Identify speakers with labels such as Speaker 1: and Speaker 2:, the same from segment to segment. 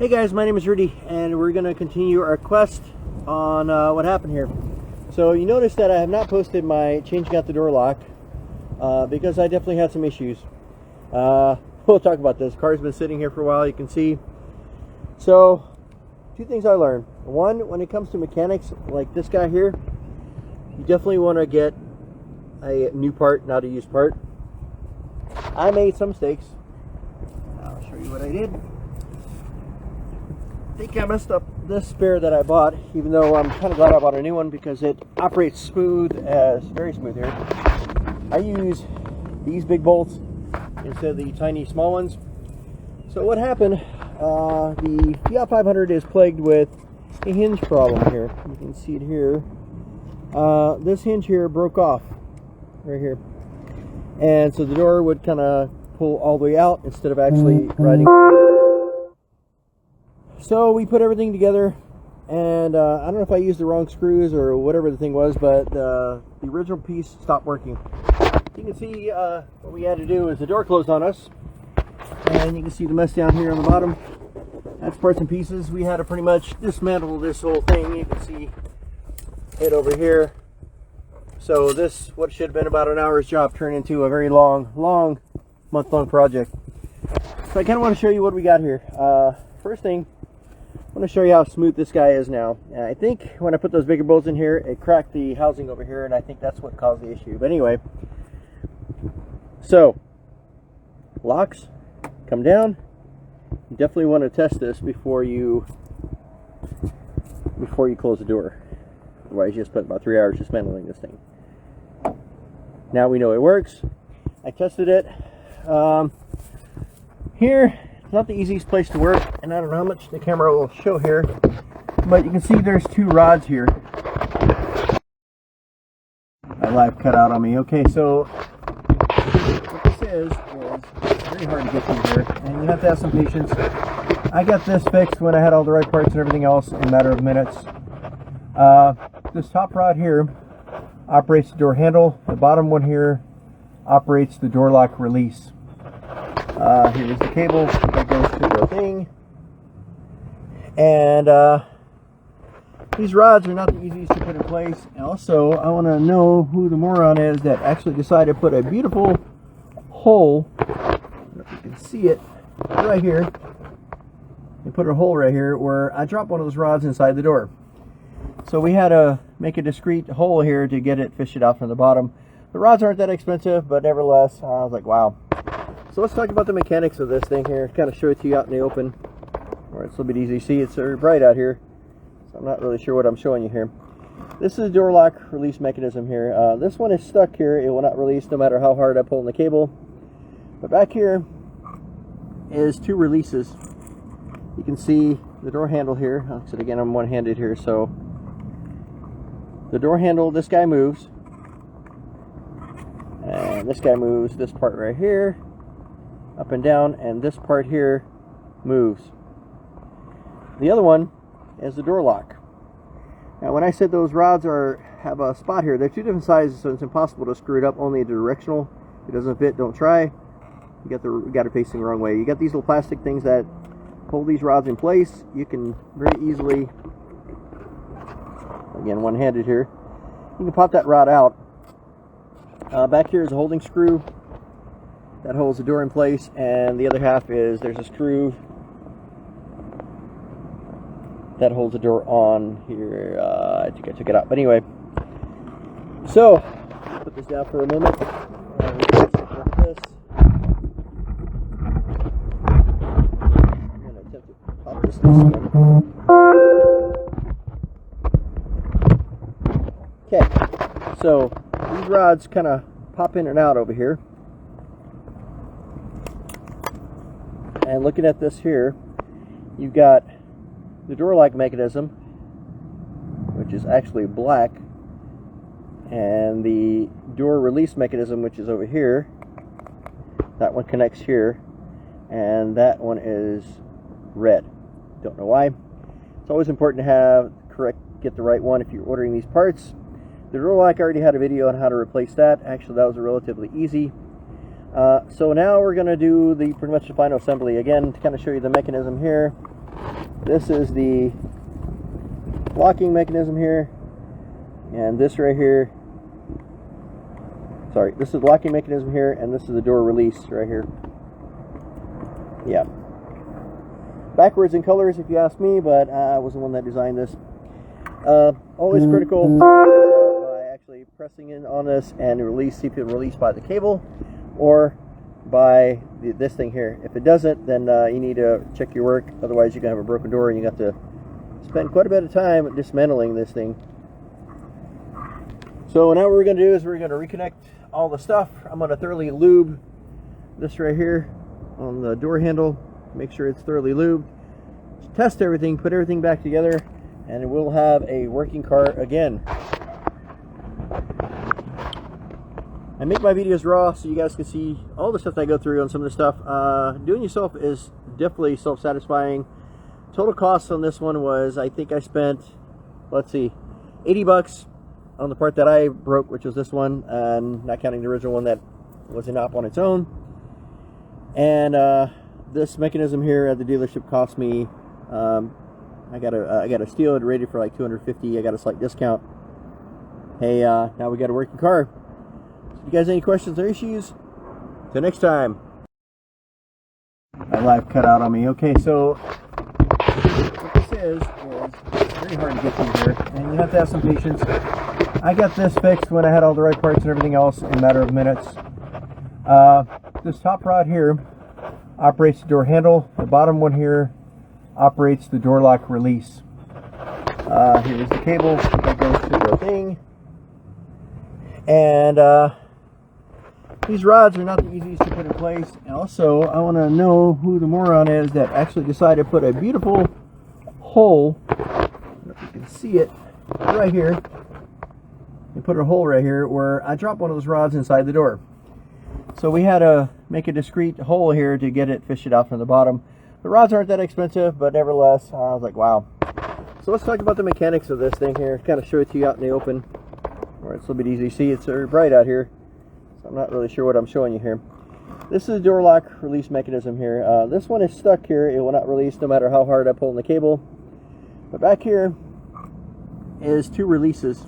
Speaker 1: Hey guys, my name is Rudy, and we're going to continue our quest on what happened here. So you notice that I have not posted my changing out the door lock because I definitely had some issues. We'll talk about this. Car's been sitting here for a while, you can see. So, two things I learned. One, when it comes to mechanics like this guy here, you definitely want to get a new part, not a used part. I made some mistakes. I'll show you what I did. I think I messed up this spare that I bought, even though I'm kind of glad I bought a new one because it operates smooth, very smooth here. I use these big bolts instead of the tiny small ones. So what happened, the Fiat 500 is plagued with a hinge problem here. You can see it here. This hinge here broke off right here. And so the door would kind of pull all the way out instead of actually riding. So we put everything together, and I don't know if I used the wrong screws or whatever the thing was, but the original piece stopped working. You can see what we had to do is the door closed on us, and you can see the mess down here on the bottom. That's parts and pieces. We had to pretty much dismantle this whole thing. You can see it over here. So this, what should have been about an hour's job, turned into a very long month-long project. So I kind of want to show you what we got here. First thing, I want to show you how smooth this guy is now. I think when I put those bigger bolts in here, it cracked the housing over here, and I think that's what caused the issue. But anyway, so locks come down. You definitely want to test this before you close the door. Otherwise, you just spent about 3 hours dismantling this thing. Now we know it works. I tested it. Here, it's not the easiest place to work, and I don't know how much the camera will show here, but you can see there's two rods here. My live cut out on me. Okay, so what this is it's very hard to get through here, and you have to have some patience. I got this fixed when I had all the right parts and everything else in a matter of minutes. This top rod here operates the door handle. The bottom one here operates the door lock release. Here's the cable that goes to the thing. And these rods are not the easiest to put in place. And also, I want to know who the moron is that actually decided to put a beautiful hole, I don't know if you can see it, right here. You put a hole right here where I dropped one of those rods inside the door. So we had to make a discreet hole here to get it fished out from the bottom. The rods aren't that expensive, but nevertheless, I was like, wow. So let's talk about the mechanics of this thing here. Kind of show it to you out in the open, where it's a little bit easy to see. It's very bright out here, so I'm not really sure what I'm showing you here. This is a door lock release mechanism here. This one is stuck here. It will not release no matter how hard I pull on the cable. But back here is two releases. You can see the door handle here. Like I said, again, I'm one-handed here, so the door handle, this guy moves, and this guy moves this part right here up and down, and this part here moves. The other one is the door lock. Now when I said those rods have a spot here, they're two different sizes, so it's impossible to screw it up. Only the directional. If it doesn't fit, don't try. You got it facing the wrong way. You got these little plastic things that hold these rods in place. You can very easily, again, one-handed here, you can pop that rod out. Back here is a holding screw that holds the door in place, and the other half is, there's a screw that holds the door on here. I think I took it out, but anyway. So, put this down for a moment. And we can like this. I'm going to attempt to pop this one. Okay, so these rods kind of pop in and out over here. And looking at this here, you've got the door lock mechanism, which is actually black, and the door release mechanism, which is over here. That one connects here, and that one is red. Don't know why. It's always important to get the right one if you're ordering these parts. The door lock, I already had a video on how to replace that. Actually, that was relatively easy. So now we're going to do pretty much the final assembly again to kind of show you the mechanism here. This is the locking mechanism here, and this right here, sorry, this is the locking mechanism here, and this is the door release right here. Yeah, backwards in colors if you ask me, but I was the one that designed this. Always critical by actually pressing in on this and see if it release by the cable or by this thing here. If it doesn't, then you need to check your work, otherwise you're gonna have a broken door and you have to spend quite a bit of time dismantling this thing. So now what we're going to do is we're going to reconnect all the stuff. I'm going to thoroughly lube this right here on the door handle, make sure it's thoroughly lubed, test everything, put everything back together, and we'll have a working car again. I make my videos raw so you guys can see all the stuff that I go through on some of the stuff. Doing yourself is definitely self-satisfying. Total cost on this one was, I think I spent, let's see, 80 bucks on the part that I broke, which was this one, and not counting the original one that was an op on its own. And this mechanism here at the dealership cost me, I got a steal it rated for like 250. I got a slight discount. Hey, now we got a working car. If you guys have any questions or issues, till next time. My live cut out on me. Okay, so what this is it's very hard to get through here, and you have to have some patience. I got this fixed when I had all the right parts and everything else in a matter of minutes. This top rod here operates the door handle. The bottom one here operates the door lock release. Here's the cable that goes to the thing. And these rods are not the easiest to put in place. And also, I want to know who the moron is that actually decided to put a beautiful hole, I don't know if you can see it, right here. You put a hole right here where I dropped one of those rods inside the door. So we had to make a discreet hole here to get it fished out from the bottom. The rods aren't that expensive, but nevertheless, I was like, wow. So let's talk about the mechanics of this thing here. Kind of show it to you out in the open, where it's a little bit easy to see. It's very bright out here, so I'm not really sure what I'm showing you here. This is a door lock release mechanism here. This one is stuck here. It will not release no matter how hard I pull on the cable. But back here is two releases.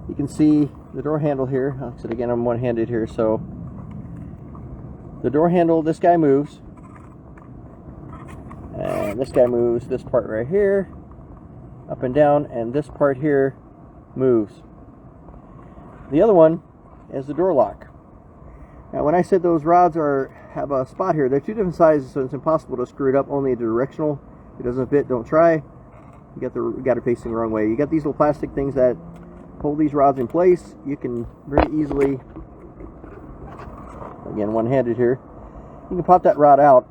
Speaker 1: You can see the door handle here. Like I said again, I'm one-handed here, so the door handle, this guy moves, and this guy moves. This part right here up and down, and this part here moves. The other one is the door lock. Now when I said those rods have a spot here, they're two different sizes, so it's impossible to screw it up. Only the directional. If it doesn't fit, don't try. You got it facing the wrong way. You got these little plastic things that hold these rods in place. You can very easily, again one-handed here, you can pop that rod out.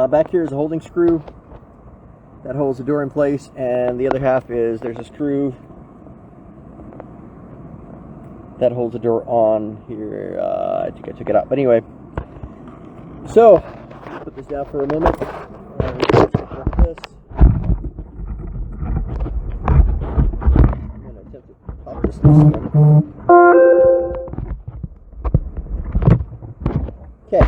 Speaker 1: Back here is a holding screw that holds the door in place, and the other half is, there's a screw that holds the door on here. I think I took it out, but anyway. So put this down for a moment. This. I'm going to attempt to pop this one. Okay,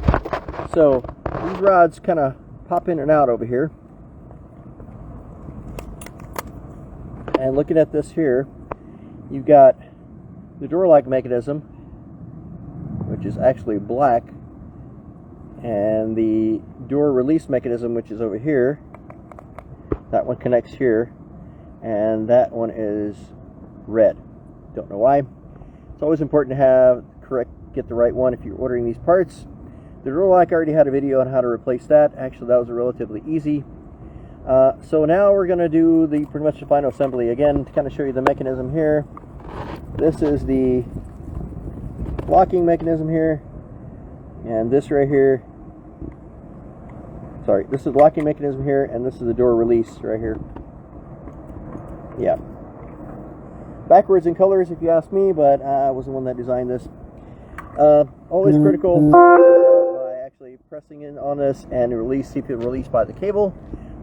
Speaker 1: so these rods kind of pop in and out over here. And looking at this here, you've got the door lock mechanism, which is actually black, and the door release mechanism, which is over here. That one connects here, and that one is red. Don't know why. It's always important to get the right one if you're ordering these parts. The door lock, I already had a video on how to replace that. Actually, that was relatively easy. So now we're going to do pretty much the final assembly again to kind of show you the mechanism here. This is the locking mechanism here, and this right here, sorry, this is the locking mechanism here, and this is the door release right here. Yeah, backwards in colors if you ask me, but I was the one that designed this. Always critical by actually pressing in on this and see if it release by the cable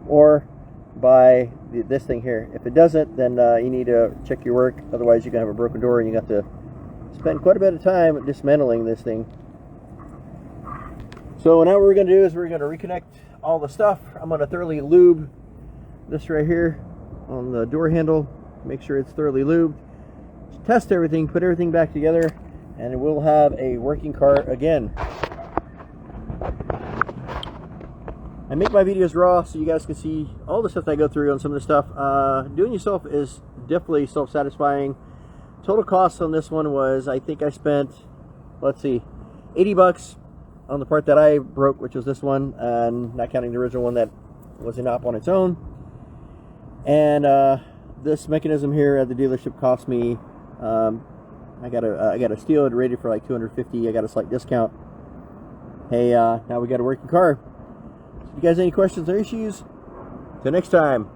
Speaker 1: or by this thing here. If it doesn't, then you need to check your work, otherwise you're gonna have a broken door and you have to spend quite a bit of time dismantling this thing. So now what we're gonna do is we're gonna reconnect all the stuff, I'm going to thoroughly lube this right here on the door handle. Make sure it's thoroughly lubed. Test everything, put everything back together, and we'll have a working car again. I make my videos raw so you guys can see all the stuff that I go through on some of the stuff. Doing yourself is definitely self-satisfying. Total cost on this one was, I think I spent, let's see, 80 bucks on the part that I broke, which was this one, and not counting the original one that was an op on its own. And this mechanism here at the dealership cost me, I got a steal it rated for like $250. I got a slight discount. Hey, now we got a working car. So if you guys have any questions or issues, till next time.